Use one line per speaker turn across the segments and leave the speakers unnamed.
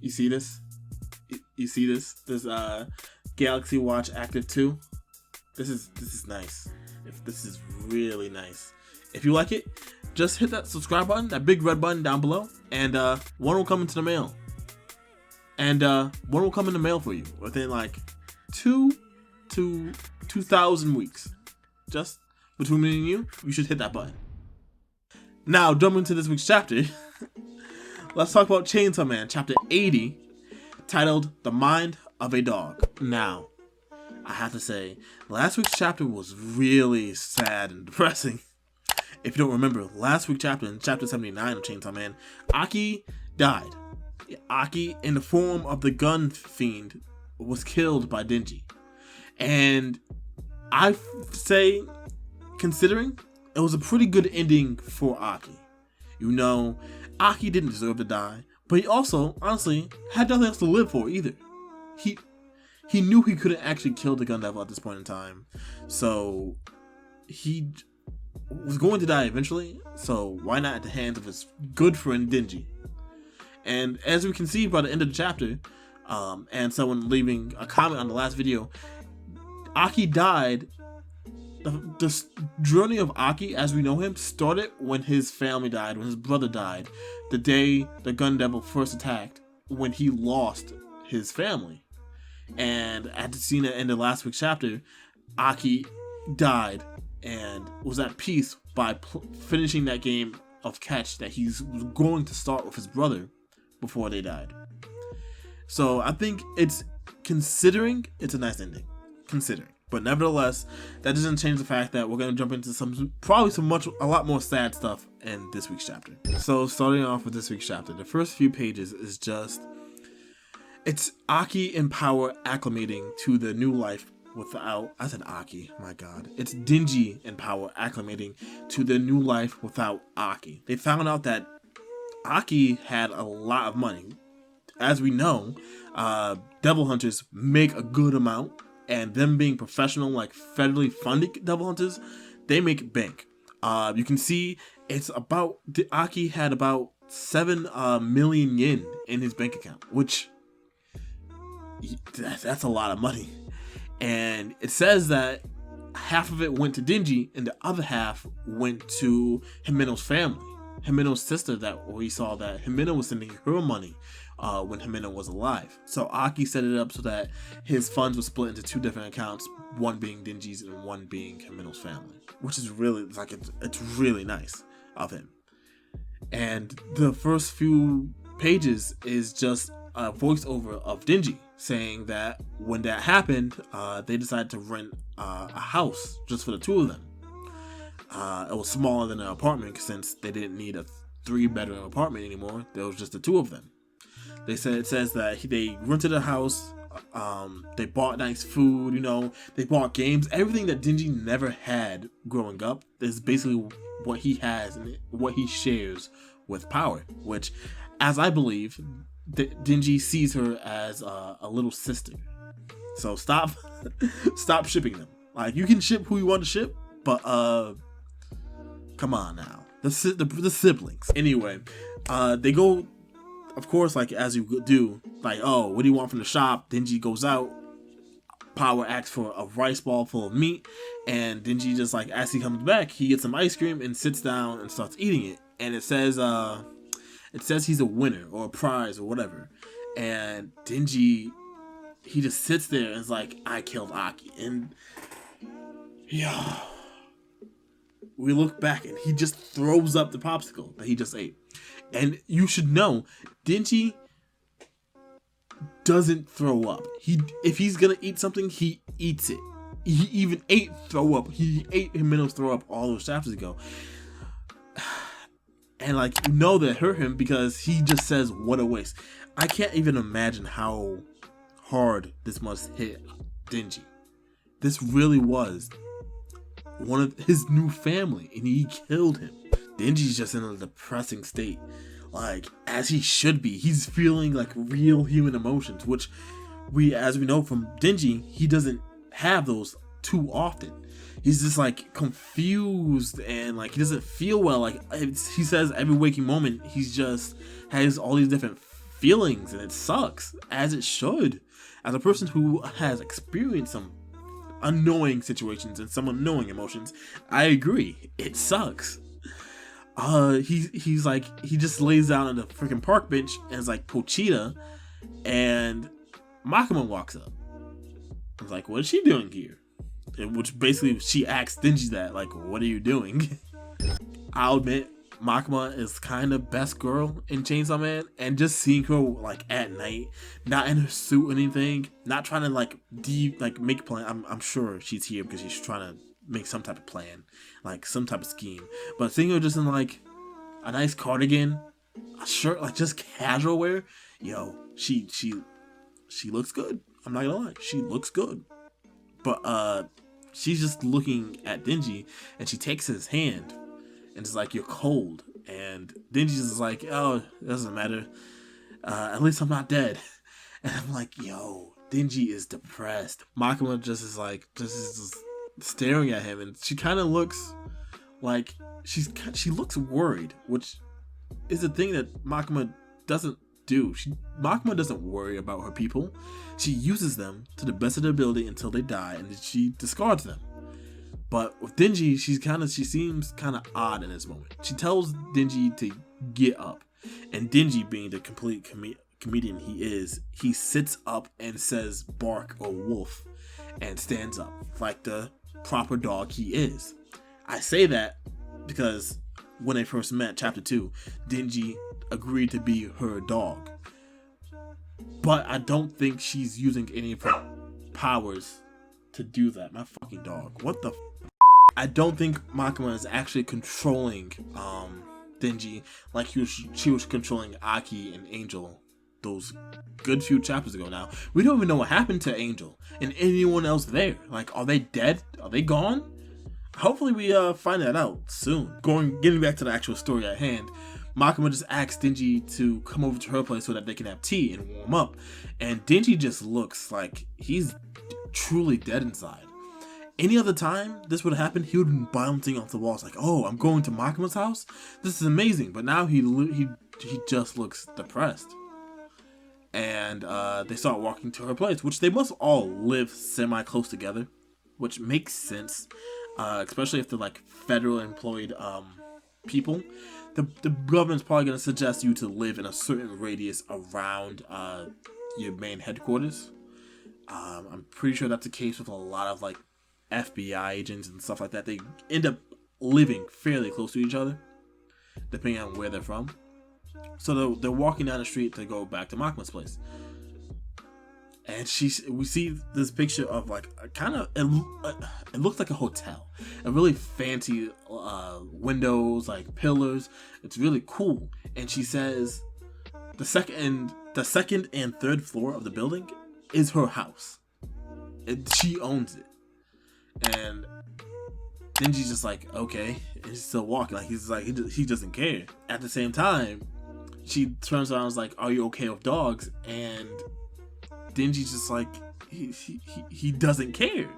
You see this? You see this? This Galaxy Watch Active 2. This is nice. This is really nice. If you like it, just hit that subscribe button, that big red button down below, and one will come into the mail. And one will come in the mail for you within like 2 to 2,000 weeks. Just between me and you should hit that button. Now, jumping into this week's chapter, let's talk about Chainsaw Man, chapter 80, titled The Mind of a Dog. Now, I have to say, last week's chapter was really sad and depressing. If you don't remember, last week's chapter, in chapter 79 of Chainsaw Man, Aki died. Aki, in the form of the gun fiend, was killed by Denji. And I say, considering, it was a pretty good ending for Aki. You know, Aki didn't deserve to die, but he also, honestly, had nothing else to live for either. He knew he couldn't actually kill the gun devil at this point in time, so he was going to die eventually, so why not at the hands of his good friend Denji? And as we can see by the end of the chapter, and someone leaving a comment on the last video, Aki died. The journey of Aki, as we know him, started when his family died, when his brother died, the day the gun devil first attacked, when he lost his family. And at the scene at the end of last week's chapter, Aki died and was at peace by finishing that game of catch that he's going to start with his brother before they died. So I think it's a nice ending, considering. But nevertheless, that doesn't change the fact that we're going to jump into a lot more sad stuff in this week's chapter. So starting off with this week's chapter, the first few pages is it's Aki in power acclimating to the new life without, I said Aki, my god. It's Denji in power acclimating to the new life without Aki. They found out that Aki had a lot of money. As we know, devil hunters make a good amount. And them being professional, like federally funded devil hunters, they make bank. You can see Aki had about 7 million yen in his bank account, which that's a lot of money. And it says that half of it went to Denji and the other half went to Himeno's family. Himeno's sister, that we saw that Himeno was sending her money when Himeno was alive. So Aki set it up so that his funds were split into 2 different accounts, one being Denji's and one being Himeno's family, which is really it's really nice of him. And the first few pages is just a voiceover of Denji saying that when that happened, they decided to rent a house just for the 2 of them. It was smaller than an apartment since they didn't need a 3-bedroom apartment anymore. There was just the 2 of them. It says that they rented a house, they bought nice food, they bought games. Everything that Denji never had growing up is basically what he has and what he shares with Power, which, as I believe, Denji sees her as a little sister. So stop shipping them. Like, you can ship who you want to ship, but come on now, the siblings. Anyway, they go. Of course, like as you do, like, oh, what do you want from the shop? Denji goes out. Power asks for a rice ball full of meat, and Denji just like, as he comes back, he gets some ice cream and sits down and starts eating it. And it says he's a winner or a prize or whatever. And Denji, he just sits there and is like, I killed Aki. And yeah, we look back and he just throws up the popsicle that he just ate. And you should know, Denji doesn't throw up. If he's gonna eat something, he eats it. He even ate throw up. He ate Himeno's throw up all those chapters ago. And like, that hurt him because he just says, what a waste. I can't even imagine how hard this must hit Denji. This really was one of his new family and he killed him. Denji's just in a depressing state, like, as he should be. He's feeling like real human emotions, which as we know from Denji, he doesn't have those too often. He's just like confused and like he doesn't feel well. Like he says every waking moment, he's just has all these different feelings, and it sucks, as it should. As a person who has experienced some annoying situations and some annoying emotions, I agree, it sucks. He's like, he just lays down on the freaking park bench and is like, Pochita, and Makima walks up. I was like, what is she doing here? Which basically she asks Denji that, like, what are you doing? I'll admit, Makima is kind of best girl in Chainsaw Man, and just seeing her like at night, not in her suit or anything, not trying to like make plan. I'm sure she's here because she's trying to make some type of plan, like some type of scheme. But seeing her just in like a nice cardigan, a shirt, like just casual wear, yo, she looks good. I'm not gonna lie, she looks good. But she's just looking at Denji, and she takes his hand. And it's like, you're cold. And Denji's just like, oh, it doesn't matter. At least I'm not dead. And I'm like, yo, Denji is depressed. Makima just is like, just staring at him. And she kind of looks like, she looks worried. Which is the thing that Makima doesn't do. Makima doesn't worry about her people. She uses them to the best of their ability until they die. And she discards them. But with Denji, she seems kind of odd in this moment. She tells Denji to get up. And Denji, being the complete comedian he is, he sits up and says bark or wolf and stands up like the proper dog he is. I say that because when they first met, chapter 2, Denji agreed to be her dog. But I don't think she's using any of her powers to do that. My fucking dog. What the I don't think Makima is actually controlling Denji like she was controlling Aki and Angel those good few chapters ago. Now, we don't even know what happened to Angel and anyone else there. Like, are they dead? Are they gone? Hopefully we find that out soon. Getting back to the actual story at hand, Makima just asks Denji to come over to her place so that they can have tea and warm up. And Denji just looks like he's truly dead inside. Any other time this would have happened, he would have been bouncing off the walls like, oh, I'm going to Makima's house? This is amazing. But now he just looks depressed. And they start walking to her place, which they must all live semi-close together, which makes sense, especially if they're like federal employed people. The government's probably going to suggest you to live in a certain radius around your main headquarters. I'm pretty sure that's the case with a lot of like FBI agents and stuff like that. They end up living fairly close to each other, depending on where they're from. So they're walking down the street to go back to Makima's place, and we see this picture of like a kind of it looks like a hotel, a really fancy windows, like pillars. It's really cool. And she says the second and third floor of the building is her house. She owns it. And Denji's just like, okay, and he's still walking. Like he doesn't care. At the same time, she turns around and is like, are you okay with dogs? And Denji's just like, he doesn't care.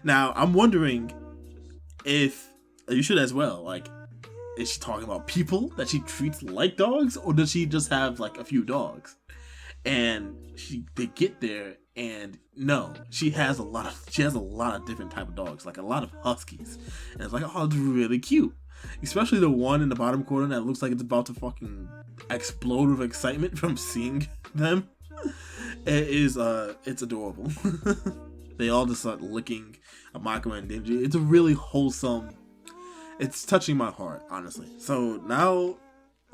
Now I'm wondering if you should as well. Like, is she talking about people that she treats like dogs, or does she just have like a few dogs? And they get there, and no, she has a lot of different type of dogs, like a lot of huskies, and it's like, oh, it's really cute, especially the one in the bottom corner that looks like it's about to fucking explode with excitement from seeing them. It's adorable. They all just start licking Makima and Denji. It's a really wholesome. It's touching my heart, honestly. So now,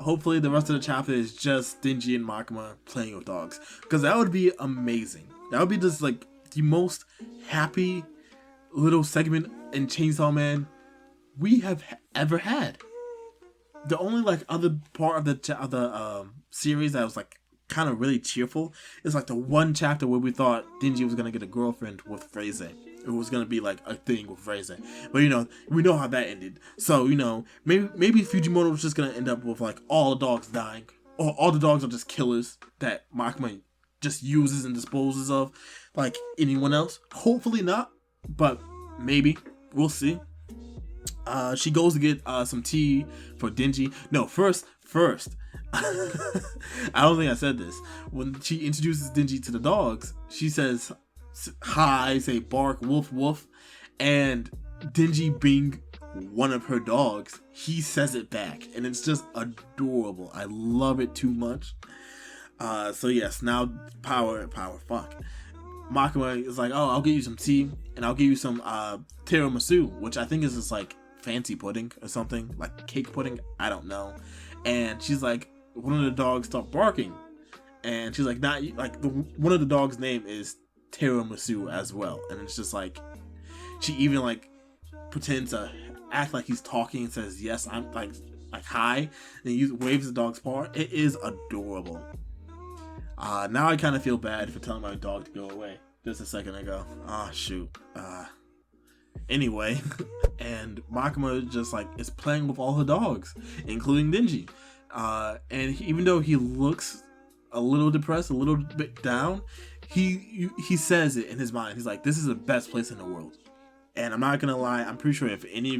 hopefully the rest of the chapter is just Denji and Makima playing with dogs, because that would be amazing. That would be just like the most happy little segment in Chainsaw Man we have ever had. The only like other part of the series that was like kind of really cheerful is like the one chapter where we thought Denji was gonna get a girlfriend with Fraze. It was gonna be like a thing with Fraze, but we know how that ended. So maybe Fujimoto was just gonna end up with like all the dogs dying, or all the dogs are just killers that Makima just uses and disposes of like anyone else. Hopefully not, but maybe. We'll see. She goes to get some tea for Denji. No, first I don't think I said this. When she introduces Denji to the dogs, she says hi, say bark, woof, woof. And Denji, being one of her dogs, he says it back. And it's just adorable. I love it too much. So yes, now fuck. Makima is like, oh, I'll get you some tea, and I'll give you some tiramisu, which I think is just like fancy pudding or something, like cake pudding, I don't know. And she's like, one of the dogs stopped barking, and she's like, not like one of the dogs' name is tiramisu as well, and it's just like, she even like pretends to act like he's talking and says yes, I'm like hi, and he waves the dog's paw. It is adorable. Now I kind of feel bad for telling my dog to go away just a second ago. Shoot. Anyway, and Makima just like is playing with all her dogs, including Denji. And even though he looks a little depressed, a little bit down, he says it in his mind. He's like, this is the best place in the world. And I'm not gonna lie, I'm pretty sure if any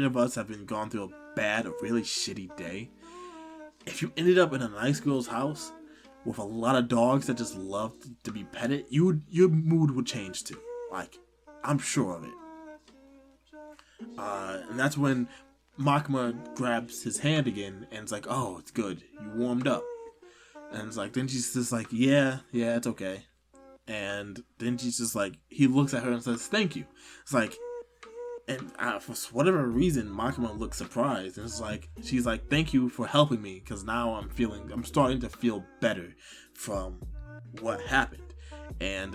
of us have been gone through a bad or really shitty day, if you ended up in a nice girl's house with a lot of dogs that just love to be petted, your mood would change too. Like, I'm sure of it. And that's when Makima grabs his hand again, and it's like, oh, it's good, you warmed up. And it's like, then she's just like, yeah, it's okay. And then she's just like, he looks at her and says, thank you. It's like, and for whatever reason, Makima looks surprised. And it's like, she's like, thank you for helping me, because now I'm starting to feel better from what happened. And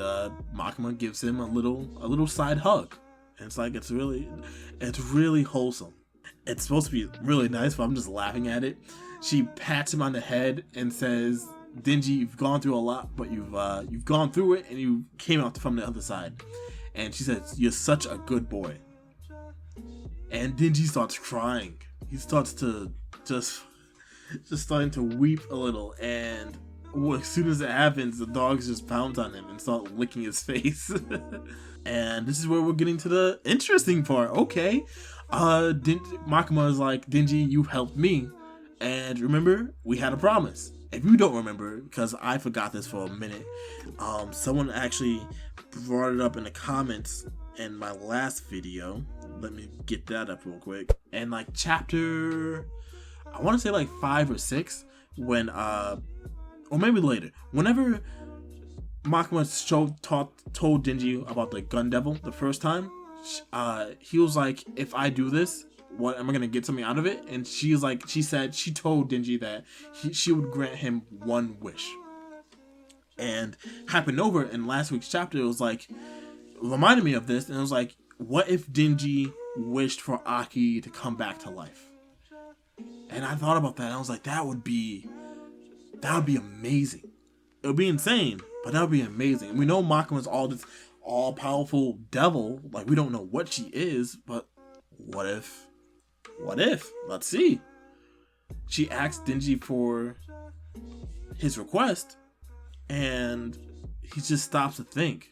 Makima gives him a little side hug. And it's like, it's really wholesome. It's supposed to be really nice, but I'm just laughing at it. She pats him on the head and says, Denji, you've gone through a lot, but you've gone through it and you came out from the other side. And she says, you're such a good boy. And Denji starts crying. He starts to just starting to weep a little. And as soon as it happens, the dogs just pounce on him and start licking his face. And this is where we're getting to the interesting part. Okay. Makima is like, Denji, you helped me. And remember, we had a promise. If you don't remember, because I forgot this for a minute, someone actually brought it up in the comments in my last video. Let me get that up real quick. And like chapter, I want to say like 5 or 6, when or maybe later, whenever Makima told Denji about the gun devil the first time, he was like, if I do this, what am I gonna get something out of it? And she told Denji that she would grant him one wish. And Hypernova in last week's chapter, it was like, reminded me of this, and it was like, what if Denji wished for Aki to come back to life? And I thought about that, and I was like, that would be amazing. It would be insane, but that would be amazing. And we know Makima's this all-powerful devil. Like, we don't know what she is, but what if? Let's see. She asks Denji for his request, and he just stops to think.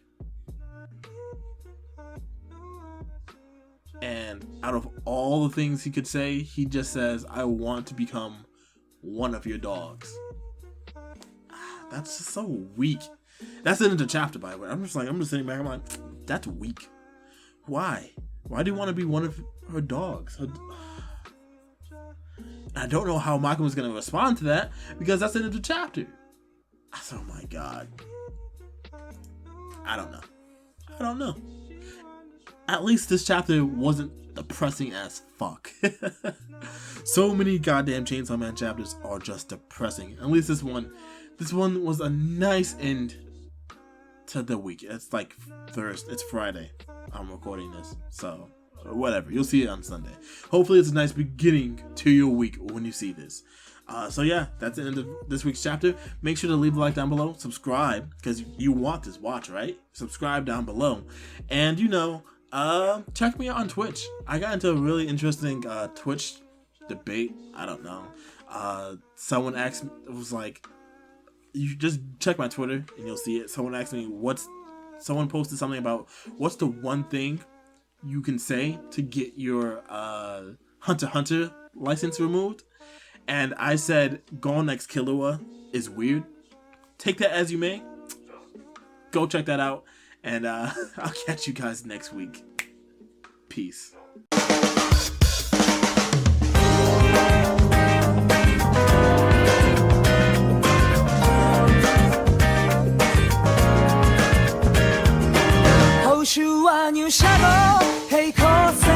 And out of all the things he could say, he just says, I want to become one of your dogs. That's just so weak. That's the end of the chapter, by the way. I'm just sitting back, I'm like, that's weak. Why? Why do you want to be one of her dogs? I don't know how Makima was going to respond to that, because that's the end of the chapter. Oh my god. I don't know. At least this chapter wasn't depressing as fuck. So many goddamn Chainsaw Man chapters are just depressing. At least this one was a nice end to the week. It's like Thursday. It's Friday. I'm recording this, so whatever. You'll see it on Sunday. Hopefully, it's a nice beginning to your week when you see this. So yeah, that's the end of this week's chapter. Make sure to leave a like down below. Subscribe, because you want this watch, right? Subscribe down below, and check me out on Twitch. I got into a really interesting Twitch debate. I don't know. Someone asked me, it was like, you just check my Twitter and you'll see it. Someone asked me someone posted something about what's the one thing you can say to get your Hunter x Hunter license removed. and I said Go Next Killua is weird. Take that as you may. Go check that out, and I'll catch you guys next week. Peace.
Hou 入社の平行線